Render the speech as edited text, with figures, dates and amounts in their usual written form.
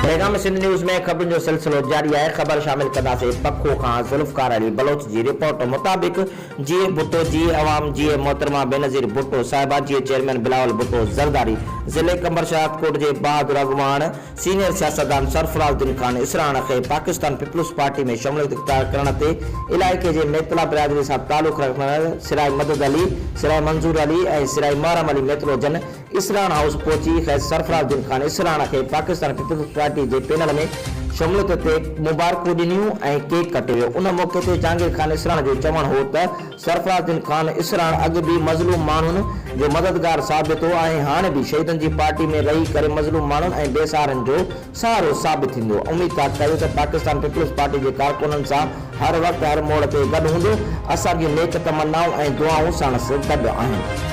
पैगाम सिंध न्यूज़ में खबरों जो सिलसिलो जारी है। खबर शामिल कंदासीं पखो खां ज़ुल्फ़कार अली बलोच जी रिपोर्ट मुताबिक़ जीए भुट्टो जी अवाम जीए मोहतरमा बेनज़ीर भुट्टो साहिबा जीए चेयरमैन बिलावल भुट्टो ज़रदारी ज़िले कंबर शहादकोट के बहादुर अॻुवान सीनियर सियासतदान सरफराज़ुद्दीन खान इसरान खे पाकिस्तान पीपल्स पार्टी में शमूलियत इख्तियार करण ते इलाइक़े के मेतला बिरादरी सां तालुक़ रखण सिराय मदद अली सिराय मंजूर अली ऐं सिराय मारम अली मेतलो जन इसरान हाउस पहुची सरफराज़ुद्दीन खान इसरान खे पाकिस्तान पीपल्स पार्टी के पैनल में शमूलियत ते मुबारकूं ॾिनियूं ऐं केक कटे वियो। उन मौके ते जहांगीर खान इसरान जो चवण हो त सरफराज़ुद्दीन खान इसरान अॻु बि मज़लूम माण्हुनि जो मददगार साबित हो ऐं हाणे बि शहीदनि जी पार्टी में रही करे मज़लूम माण्हुनि ऐं बेसहारनि जो सहारो साबित थींदो। उम्मीद था कयूं त पाकिस्तान पीपल्स पार्टी जे कारकुननि सां हर वक़्तु हर मोड़ ते गॾु हूंदो। असांजी नेक तमन्नाऊं ऐं दुआऊं साणुसि गॾु आहिनि।